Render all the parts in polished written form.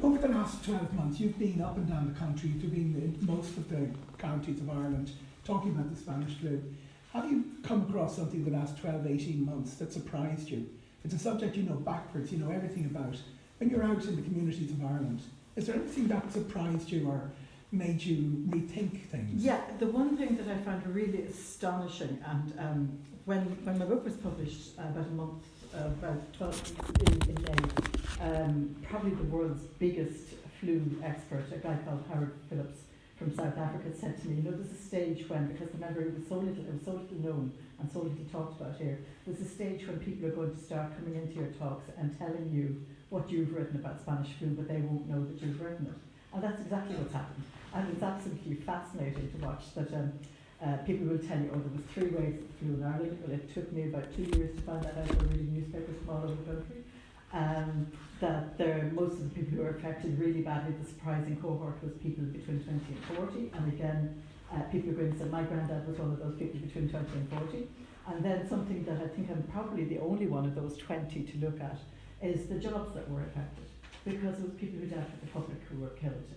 Over the last 12 months, you've been up and down the country, you've been in most of the counties of Ireland talking about the Spanish flu. Have you come across something in the last 12, 18 months that surprised you? It's a subject you know backwards, you know everything about. When you're out in the communities of Ireland, is there anything that surprised you or made you rethink things? Yeah, the one thing that I found really astonishing, and when my book was published about a month, about 12 in May, probably the world's biggest flu expert, a guy called Howard Phillips from South Africa, said to me, you know, there's a stage when, because remember it was so little known and so little talked about here, there's a stage when people are going to start coming into your talks and telling you what you've written about Spanish flu, but they won't know that you've written it. And that's exactly what's happened. And it's absolutely fascinating to watch that people will tell you, oh, there was 3 waves of flu in Ireland. Well, it took me about 2 years to find that out by reading newspapers from all over the country. That most of the people who were affected really badly, the surprising cohort was people between 20 and 40. And again, people are going to say, my granddad was one of those people between 20 and 40. And then something that I think I'm probably the only one of those 20 to look at is the jobs that were affected. Because it was people who dealt with the public who were killed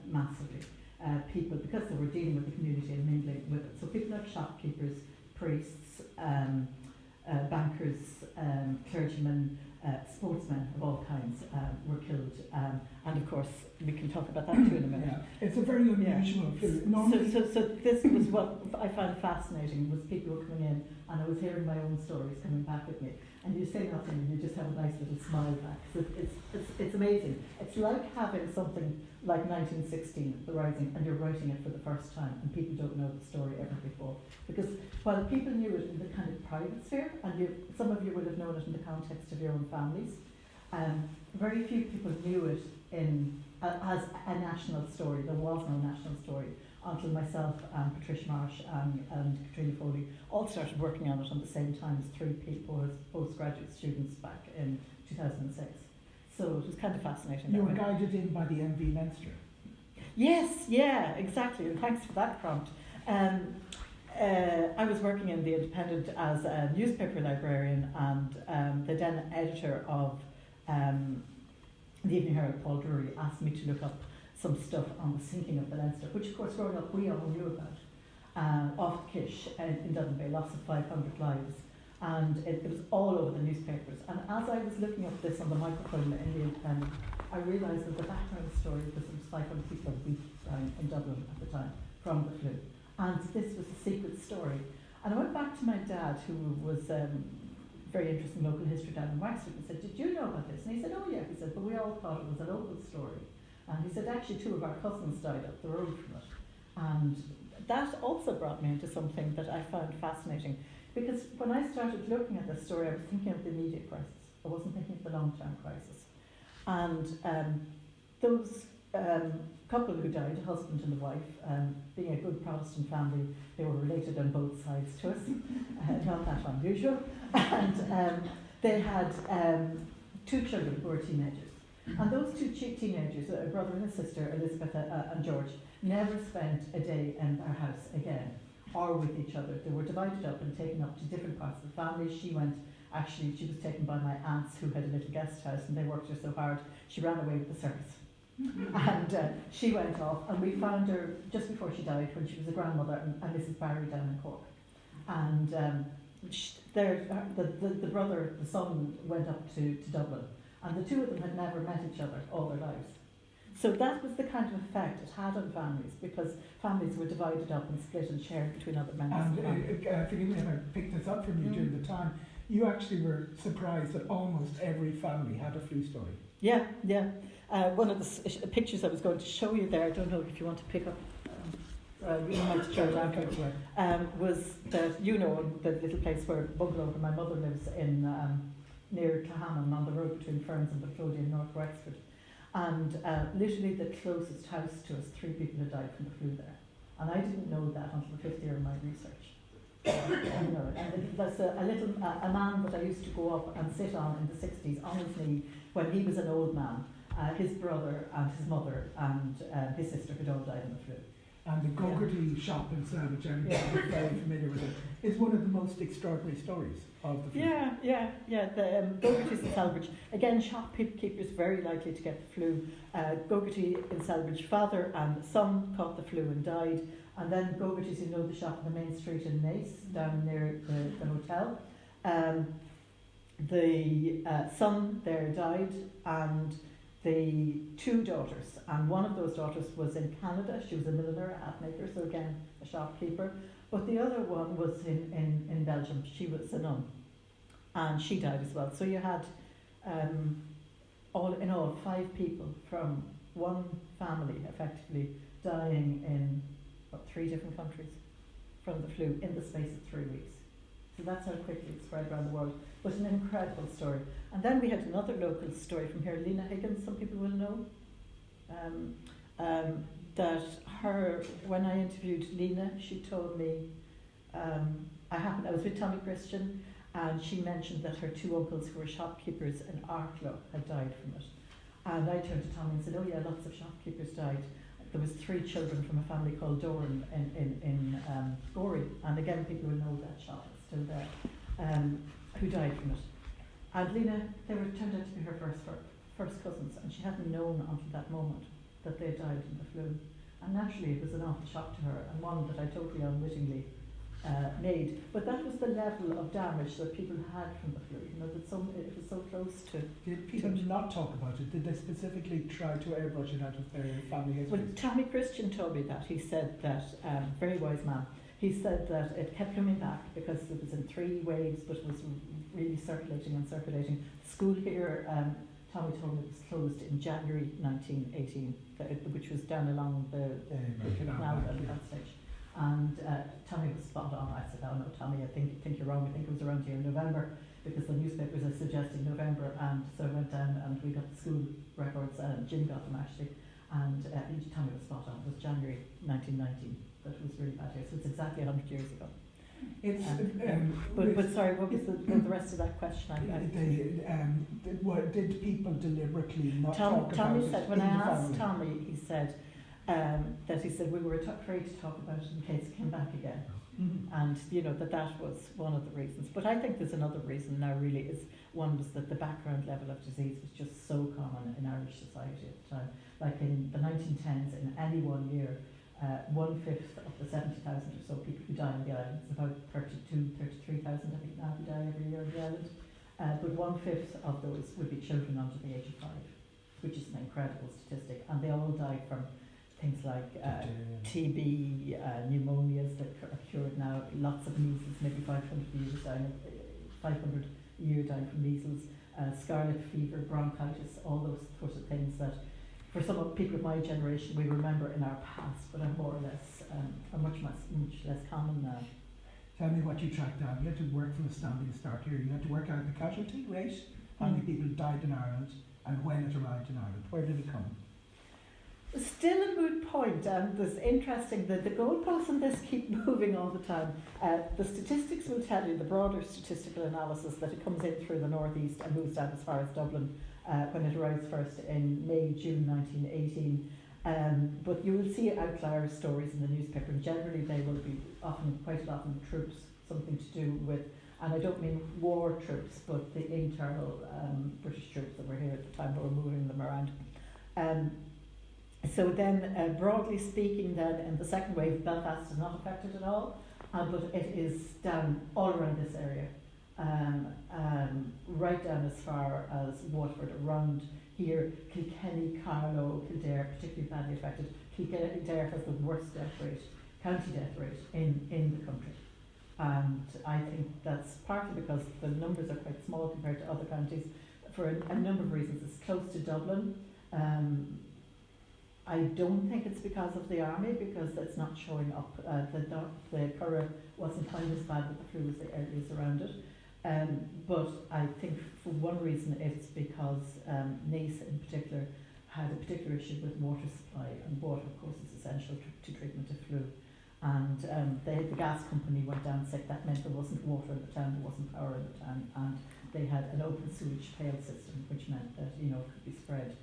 massively. People, because they were dealing with the community and mingling with it. So people like shopkeepers, priests, bankers, clergymen, sportsmen of all kinds were killed. And of course, we can talk about that too in a minute. Yeah. It's a very unusual flu. So this was what I found fascinating, was people were coming in and I was hearing my own stories coming back at me. And you say nothing and you just have a nice little smile back. So it's amazing. It's like having something like 1916, the Rising, and you're writing it for the first time and people don't know the story ever before. Because while people knew it in the kind of private sphere, and some of you would have known it in the context of your own families, very few people knew it as a national story. There was no national story until myself and Patricia Marsh and Katrina Foley all started working on it at the same time as 3 people as postgraduate students back in 2006. So it was kind of fascinating. You were guided in by the MV Leinster. Yes, yeah, exactly, and thanks for that prompt. I was working in The Independent as a newspaper librarian and the then editor of the Evening Herald, Paul Drury, asked me to look up some stuff on the sinking of the Leinster, which of course growing up we all knew about, off Kish in Dublin Bay, loss of 500 lives. And it was all over the newspapers. And as I was looking up this on the microfilm in The Independent, I realised that the background story was there was 500 people a week dying in Dublin at the time from the flu. And this was a secret story. And I went back to my dad, who was very interested in local history down in Waxford, and said, did you know about this? And he said, oh yeah. He said, but we all thought it was a local story. And he said, actually 2 of our cousins died up the road from it. And that also brought me into something that I found fascinating. Because when I started looking at this story, I was thinking of the immediate crisis. I wasn't thinking of the long-term crisis. And those couple who died, a husband and a wife, being a good Protestant family, they were related on both sides to us, not that unusual. And they had 2 children who were teenagers. And those 2 teenagers, a brother and a sister, Elizabeth and George, never spent a day in our house again, or with each other. They were divided up and taken up to different parts of the family. She was taken by my aunts who had a little guest house, and they worked her so hard, she ran away with the circus. And she went off, and we found her just before she died, when she was a grandmother and Mrs. Barry down in Cork. And the brother, the son, went up to Dublin, and the 2 of them had never met each other all their lives. So that was the kind of effect it had on families, because families were divided up and split and shared between other members of the family. Forgive me if I picked this up from you during the time, you actually were surprised that almost every family had a flu story. Yeah. One of the pictures I was going to show you there, I don't know if you want to pick up, you might show it afterwards, was that, the little place where bungalow where my mother lives in near Cahaman on the road between Ferns and Bucklodia in North Wexford. And literally the closest house to us, 3 people had died from the flu there. And I didn't know that until the 5th year of my research. And that's a man that I used to go up and sit on in the 60s on his knee when he was an old man. His brother and his mother and his sister had all died in the flu. And the Gogarty shop in Salvage, everybody's very familiar with it, is one of the most extraordinary stories of the flu. Yeah. The Gogarty's in Salvage. Again, shopkeepers very likely to get the flu. Gogarty in Salvage, father and son caught the flu and died. And then Gogarty's, you know, the shop on the main street in Nace, down near the hotel. The son there died, and the two daughters, and one of those daughters was in Canada. She was a milliner, a hat maker, so again a shopkeeper. But the other one was in Belgium. She was a nun, and she died as well. So you had all in all 5 people from one family effectively dying in 3 different countries from the flu in the space of 3 weeks. So that's how quickly it spread around the world. But an incredible story. And then we had another local story from here, Lena Higgins, some people will know. That when I interviewed Lena, she told me, I was with Tommy Christian, and she mentioned that her 2 uncles who were shopkeepers in Ardclough had died from it. And I turned to Tommy and said, oh yeah, lots of shopkeepers died. There was 3 children from a family called Doran in Corry, and again people will know that shop is still there, who died from it. And Lena, they were turned out to be her first cousins, and she hadn't known until that moment that they died from the flu. And naturally it was an awful shock to her, and one that I totally unwittingly made. But that was the level of damage that people had from the flu, you know, that it was so close to. Did people not talk about it? Did they specifically try to airbrush it out of their family history? Well, Tommy Christian told me that. He said that, very wise man, he said that it kept coming back because it was in 3 waves, but it was really circulating. The school here, Tommy told me, was closed in January 1918, which was down along the canal at that stage. And Tommy was spot on. I said, oh no, Tommy, I think you're wrong. I think it was around here in November, because the newspapers are suggesting November. And so I went down and we got the school records, Jim got them actually, and Tommy was spot on. It was January 1919 that it was really bad here. So it's exactly 100 years ago. But sorry, what was the rest of that question? Did people deliberately not talk about Tommy it? Said, when I asked Tommy, he said we were afraid to talk about it in case it came back again. Mm-hmm. And you know that was one of the reasons. But I think there's another reason now. Really, one was that the background level of disease was just so common in Irish society at the time. Like in the 1910s, in any one year, 1/5 of the 70,000 or so people who die on the island, it's about 33,000 I think now who die every year on the island. But 1/5 of those would be children under the age of 5, which is an incredible statistic, and they all die from things like TB, pneumonias that are cured now, lots of measles, maybe 500 a year dying from measles, scarlet fever, bronchitis, all those sorts of things that for some of people of my generation we remember in our past, but are more or less, are much less common now. Tell me what you tracked down. You had to work from a standing start here. You had to work out the casualty rate, how many people died in Ireland, and when it arrived in Ireland. Where did it come? Still a moot point, and it's interesting that the goalposts on this keep moving all the time. The statistics will tell you, the broader statistical analysis, that it comes in through the northeast and moves down as far as Dublin when it arrives first in May, June 1918. But you will see outlier stories in the newspaper, and generally they will be quite often troops, something to do with, and I don't mean war troops, but the internal British troops that were here at the time, that were moving them around. So then, broadly speaking, then in the second wave, Belfast is not affected at all, but it is down all around this area, right down as far as Waterford, around here, Kilkenny, Carlow, Kildare, particularly badly affected. Kildare has the worst death rate, county death rate in the country. And I think that's partly because the numbers are quite small compared to other counties, for a number of reasons. It's close to Dublin. I don't think it's because of the army, because it's not showing up. The Corry wasn't quite as bad with the flu as the areas around it. But I think for one reason it's because Nace in particular had a particular issue with water supply, and water of course is essential to treatment of flu. And the gas company went down sick. That meant there wasn't water in the town, there wasn't power in the town, and they had an open sewage pail system, which meant that it could be spread.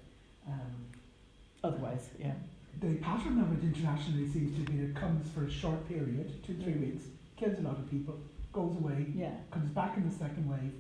Otherwise, yeah. The pattern of it internationally seems to be it comes for a short period, 2-3 weeks, kills a lot of people, goes away, Yeah. comes back in the second wave.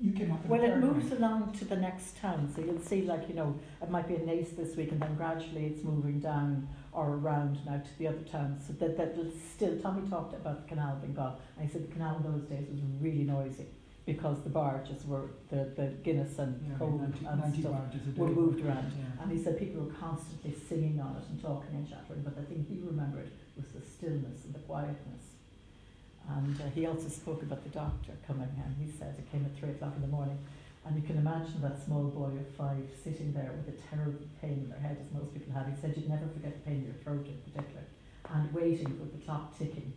You came up in Well, the it third moves wave. along to the next town, so you'll see, like, it might be a Naas this week, and then gradually it's moving down or around now to the other towns. So that'll still. Tommy talked about the canal being gone, and he said the canal in those days was really noisy because the barges were the Guinness and coal 90 and stuff barges a day. were moved around. Yeah. And he said people were constantly singing on it and talking and chattering, but the thing he remembered was the stillness and the quietness. And he also spoke about the doctor coming, and he said it came at 3 o'clock in the morning. And you can imagine that small boy of 5 sitting there with a terrible pain in their head, as most people have. He said you'd never forget the pain in your throat in particular, and waiting with the clock ticking.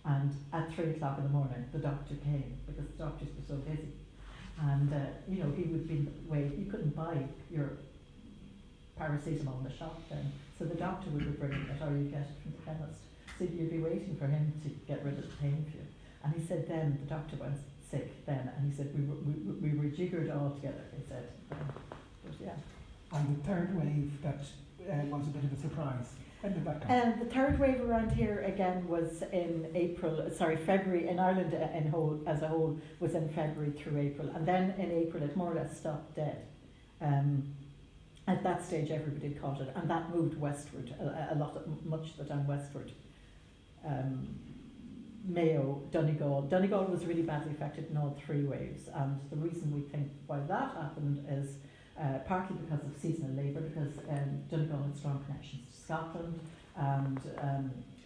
And at 3 o'clock in the morning, the doctor came because the doctors were so busy. And he would be wait. You couldn't buy your paracetamol in the shop then, so the doctor would be bringing it, or you get it from the chemist. So you'd be waiting for him to get rid of the pain for you. And he said then the doctor went sick then, and he said we were jiggered all together. He said, but yeah. And the third wave that was a bit of a surprise. When did that come? And the third wave around here again was in February in Ireland as a whole was in February through April, and then in April it more or less stopped dead. At that stage, everybody caught it, and that moved westward much of the time westward. Mayo, Donegal. Donegal was really badly affected in all 3 waves, and the reason we think why that happened is partly because of seasonal labour, because Donegal had strong connections to Scotland, and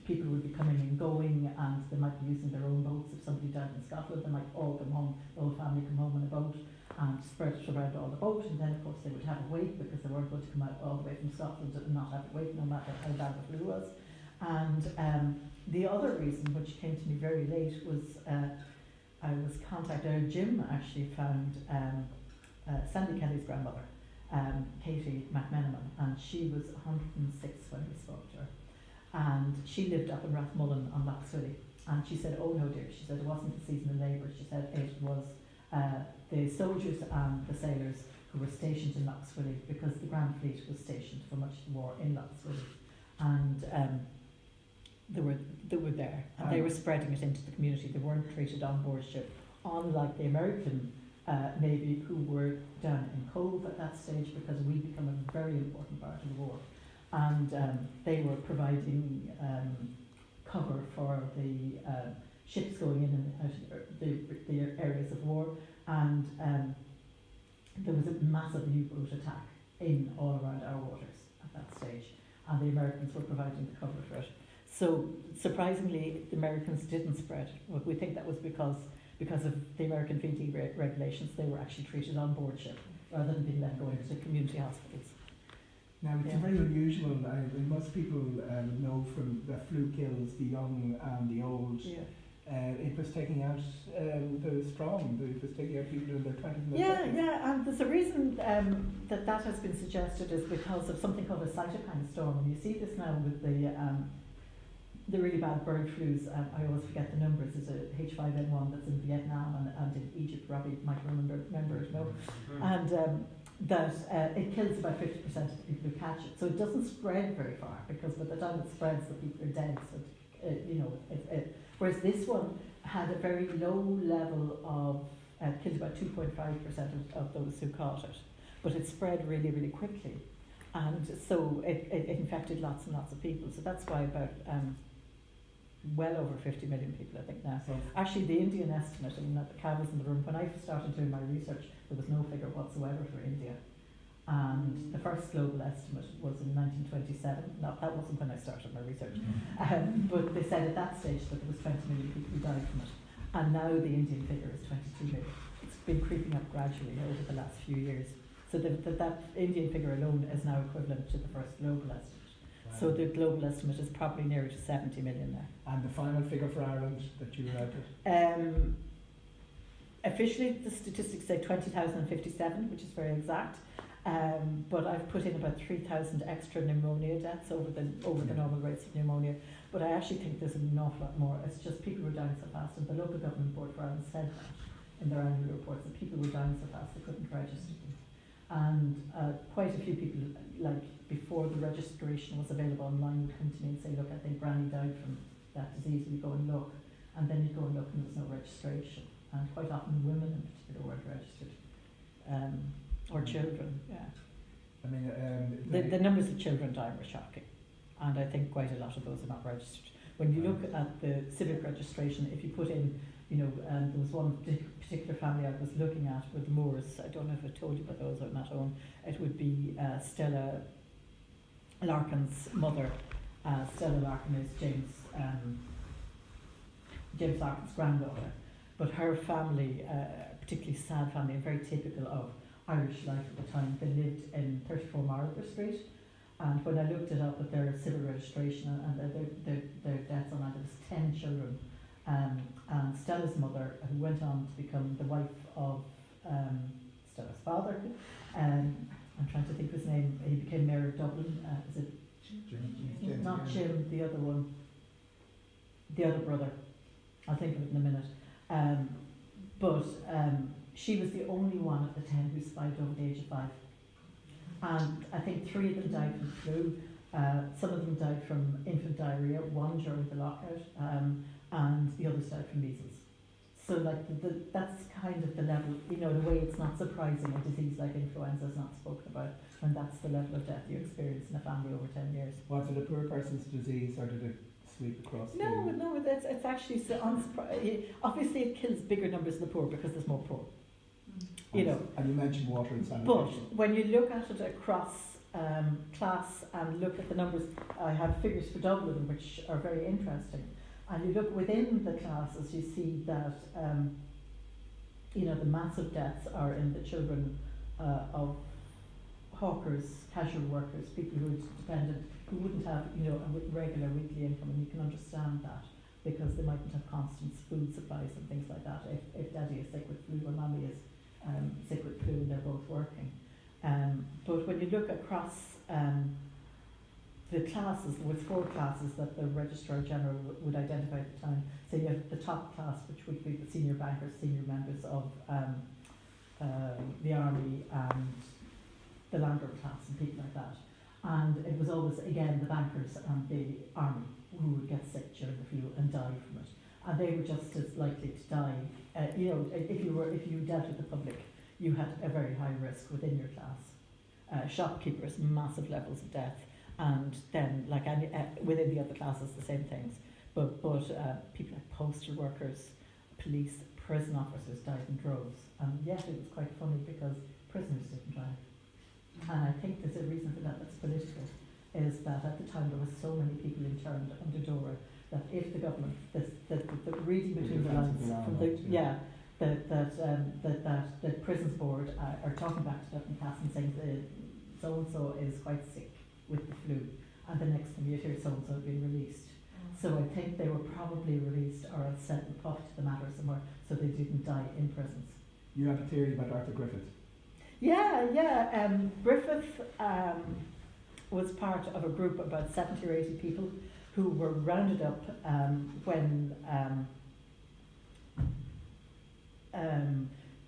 people would be coming and going, and they might be using their own boats. If somebody died in Scotland, they might all come home, the whole family come home on a boat and spread it around all the boat, and then of course they would have a wake because they weren't going to come out all the way from Scotland and not have a wake no matter how bad the flu was. And the other reason, which came to me very late, was I was contacted. Jim actually found Sandy Kelly's grandmother, Katie McMenamin, and she was 106 when we spoke to her. And she lived up in Rathmullen on Lough Swilly. And she said, oh no dear, she said it wasn't the seasonal labour, she said it was the soldiers and the sailors who were stationed in Lough Swilly, because the Grand Fleet was stationed for much of the war in Lough Swilly. And they were there, and they were spreading it into the community. They weren't treated on board ship, unlike the American Navy, who were down in Cove at that stage, because we become a very important part of the war. And they were providing cover for the ships going in and out of the areas of war. And there was a massive U-boat attack in all around our waters at that stage, and the Americans were providing the cover for it. So surprisingly, the Americans didn't spread. Well, we think that was because of the American VD regulations. They were actually treated on board ship rather than being let go into community hospitals. Now it's very unusual. Most people know from the flu kills the young and the old. Yeah. It was taking out the strong. It was taking out people in their 20s and their 30s. Yeah, and there's a reason that has been suggested is because of something called a cytokine storm. And you see this now with the really bad bird flus. I always forget the numbers. There's a H5N1 that's in Vietnam and in Egypt. Robbie might remember it, no? And that it kills about 50% of the people who catch it. So it doesn't spread very far, because by the time it spreads, the people are dead. So whereas this one had a very low level of killed about 2.5% of those who caught it, but it spread really, really quickly, and so it infected lots and lots of people. So that's why about well over 50 million people, I think now. So actually, the Indian estimate, I mean, the Cav was in the room when I started doing my research. There was no figure whatsoever for India, and the first global estimate was in 1927. No, that wasn't when I started my research, but they said at that stage that there was 20 million people who died from it, and now the Indian figure is 22 million. It's been creeping up gradually over the last few years. So that Indian figure alone is now equivalent to the first global estimate. Wow. So the global estimate is probably nearer to 70 million now. And the final figure for Ireland that you read? Officially, the statistics say 20,057, which is very exact. But I've put in about 3,000 extra pneumonia deaths over the normal rates of pneumonia. But I actually think there's an awful lot more. It's just people were dying so fast, and the local government board for Ireland said that in their annual reports, that people were dying so fast they couldn't register them. And quite a few people, like before the registration was available online, would come to me and say, look, I think Granny died from that disease, we go and look. And then you go and look and there's no registration. And quite often women in particular weren't registered. Or children, yeah. I mean, The numbers of children dying were shocking. And I think quite a lot of those are not registered. When you look at the civic registration, if you put in, there was one particular family I was looking at with the Moors. I don't know if I told you about those or not. It would be Stella Larkin's mother. Stella Larkin is James Larkin's granddaughter. But her family, particularly sad family, and very typical of Irish life at the time, they lived in 34 Marlborough Street. And when I looked it up at their civil registration and their deaths on that, there was 10 children. And Stella's mother, who went on to become the wife of Stella's father, I'm trying to think of his name, he became Mayor of Dublin. Is it Jim. not Jim, the other one, the other brother? I'll think of it in a minute. But she was the only one of the 10 who survived over the age of 5. And I think 3 of them died from flu. Some of them died from infant diarrhea, one during the lockout, and the others died from measles. So that's kind of the level, in a way it's not surprising a disease like influenza is not spoken about, and that's the level of death you experience in a family over 10 years. Was it a poor person's disease or did it sweep across? No, it's actually obviously it kills bigger numbers of the poor because there's more poor. And you mentioned water and sanitation. But when you look at it across class and look at the numbers, I have figures for Dublin which are very interesting. And you look within the classes, you see that the massive deaths are in the children of hawkers, casual workers, people who are dependent, who wouldn't have a regular weekly income, and you can understand that because they mightn't have constant food supplies and things like that. If daddy is sick with flu or mommy is sick with flu and they're both working. But when you look across the classes, there were 4 classes that the Registrar General would identify at the time. So you have the top class, which would be the senior bankers, senior members of the army and the landlord class and people like that. And it was always, again, the bankers and the army who would get sick during the flu and die from it. And they were just as likely to die. If you dealt with the public, you had a very high risk within your class. Shopkeepers, massive levels of death. And then, within the other classes, the same things. But people like postal workers, police, prison officers died in droves. And yet it was quite funny because prisoners didn't die. And I think there's a reason for that that's political, is that at the time there were so many people interned under Dora that if the government, the reading between the lines from the prisons board are talking back to Dublin Cass and saying that so-and-so is quite sick with the flu, and the next thing you hear so-and-so being released. So I think they were probably released or sent off to the matter somewhere so they didn't die in prisons. You have a theory about Arthur Griffith? Yeah. Griffith was part of a group of about 70 or 80 people who were rounded up when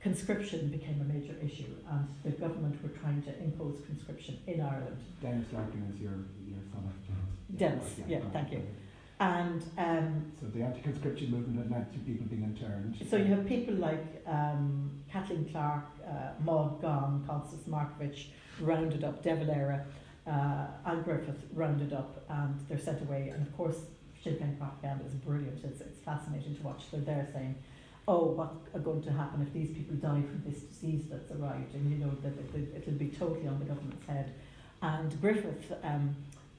conscription became a major issue, and the government were trying to impose conscription in Ireland. Dennis Larkin is your son of Dennis, yeah, thank you. And so the anti-conscription movement had led to people being interned. So you have people like Kathleen Clark, Maud Gonne, Constance Markovich rounded up, De Valera, and Griffith rounded up, and they're sent away. And of course, Sinn Féin propaganda is brilliant. It's fascinating to watch. They're there saying, "Oh, what's going to happen if these people die from this disease that's arrived?" And that it'll be totally on the government's head. And Griffith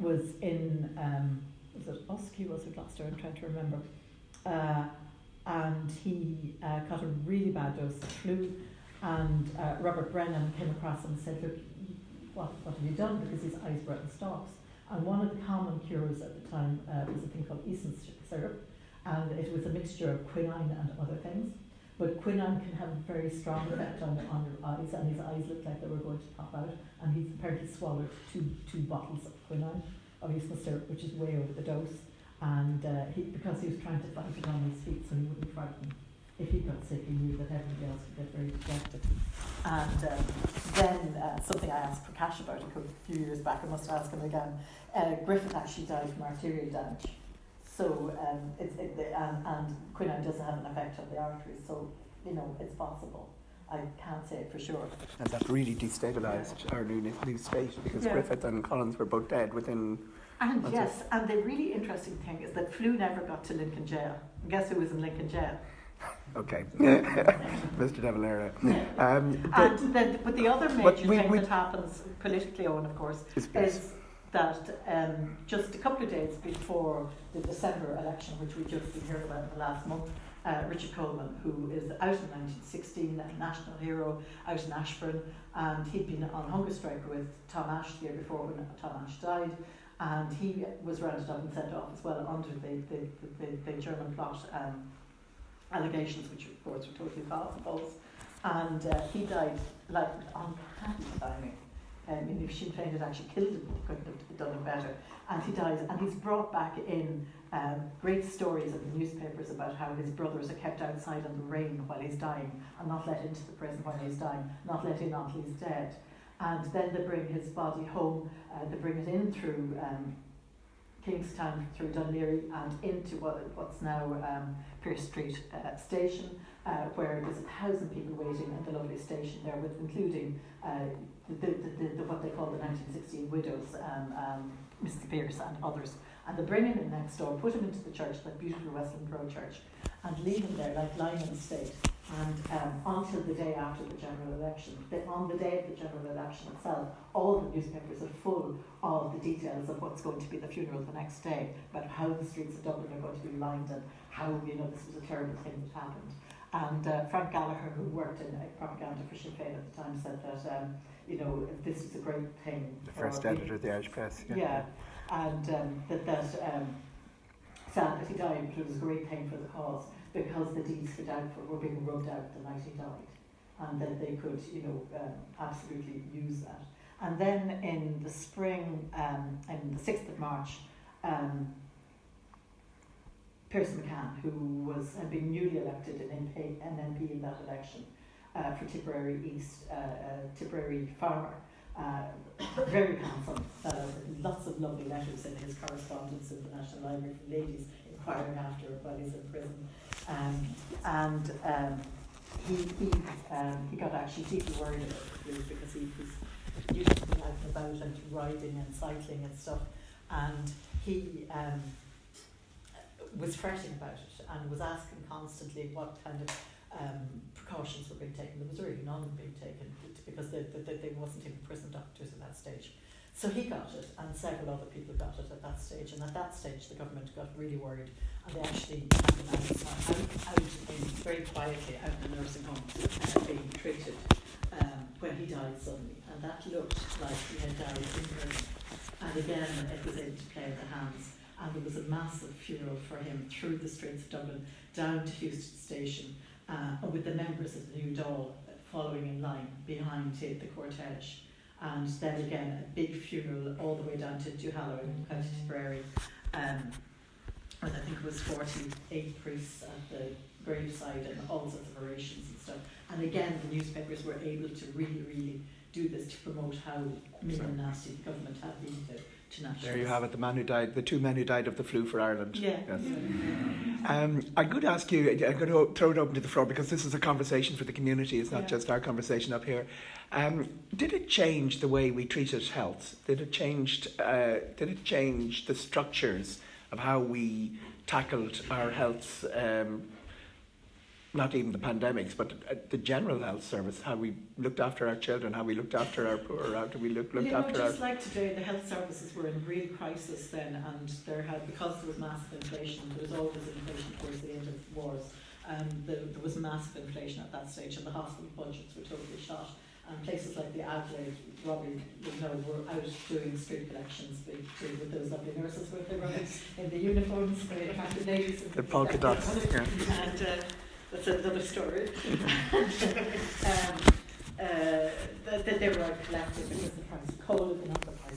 was in. Was it Oskey, was it Gloucester? I'm trying to remember. And he got a really bad dose of flu, and Robert Brennan came across him and said, "Look, what have you done?" Because his eyes were at the stalks. And one of the common cures at the time was a thing called Eason syrup, and it was a mixture of quinine and other things. But quinine can have a very strong effect on your eyes, and his eyes looked like they were going to pop out. And he apparently swallowed two bottles of quinine, of Eason syrup, which is way over the dose. And because he was trying to fight it on his feet so he wouldn't frighten if he got sick, he knew that everybody else would get very dejected. And then something I asked for Cash about a few years back, I must ask him again. Griffith actually died from arterial damage. So, and quinine doesn't have an effect on the arteries, so, you know, it's possible. I can't say it for sure. And that really destabilised our new state, because Griffith and Collins were both dead within... And yes, and the really interesting thing is that flu never got to Lincoln Jail. And guess who was in Lincoln Jail? Okay. Mr. De Valera. But the other major thing that happens politically, Eoghan, of course, is that just a couple of days before the December election, which we've just been hearing about in the last month, Richard Coleman, who is out in 1916, a national hero out in Ashburn, and he'd been on hunger strike with Tom Ashe the year before when Tom Ashe died, and he was rounded up and sent off as well under the German plot allegations, which of course were totally false, and he died like uncanny timing. If Sinn Féin had actually killed him, he couldn't have done it better. And he dies, and he's brought back in great stories in the newspapers about how his brothers are kept outside in the rain while he's dying, and not let into the prison while he's dying, not let in until he's dead. And then they bring his body home, they bring it in through Kingstown, through Dunleary, and into what's now Pearse Street Station, where there's 1,000 people waiting at the lovely station there, with including the what they call the 1916 widows, Mr. Pearse and others. And they bring him in next door, put him into the church, that beautiful Westland Road church, and leave him there like lying in state. And until the day after the general election. On the day of the general election itself, all the newspapers are full of the details of what's going to be the funeral the next day, about how the streets of Dublin are going to be lined and how, you know, this was a terrible thing that happened. And Frank Gallagher, who worked in propaganda for Sinn Féin at the time, said that, you know, this is a great thing. The first editor of the Irish Press. Yeah, and sad that he died, but it was a great thing for the cause, because the deeds for Doubtful were being rubbed out the night he died, and that they could, you know, absolutely use that. And then in the spring, in the 6th of March, Pearse McCann, who had been newly elected an MP in that election for Tipperary East, Tipperary farmer, very handsome fellow, lots of lovely letters in his correspondence in the National Library for ladies inquiring after while he's in prison. He got actually deeply worried about the flu, because he was used to being out and about and riding and cycling and stuff, and he was fretting about it and was asking constantly what kind of precautions were being taken. There was really none being taken, because there wasn't even prison doctors at that stage. So he got it, and several other people got it at that stage, and at that stage the government got really worried, and they actually had the man out very quietly out in the nursing home being treated when he died suddenly, and that looked like he had died in prison. And again, it was able to play in the hands, and there was a massive funeral for him through the streets of Dublin, down to Houston Station, with the members of the New Dáil following in line behind the cortege. And then again, a big funeral all the way down to Duhallow in County Tipperary, and I think it was 48 priests at the graveside and all sorts of orations and stuff. And again, the newspapers were able to really do this to promote how mean and nasty the government had been to nationalists. There you have it, the two men who died of the flu for Ireland. Yeah. Yes. I'm going to ask you, I'm going to throw it open to the floor, because this is a conversation for the community, it's not just our conversation up here. Did it change the way we treated health? Did it change the structures of how we tackled our health, not even the pandemics, but the general health service, how we looked after our children, how we looked after our poor, how do we looked after our... Just like today, the health services were in real crisis then, and because there was massive inflation, there was always inflation towards the end of wars, there was massive inflation at that stage, and the hospital budgets were totally shot. And places like the Adelaide, Robbie would know, were out doing street collections with those lovely nurses with their in the uniforms, the attractive ladies. The polka dots, yeah. And that's another story. That they were out collecting because the price of coal had been up, the price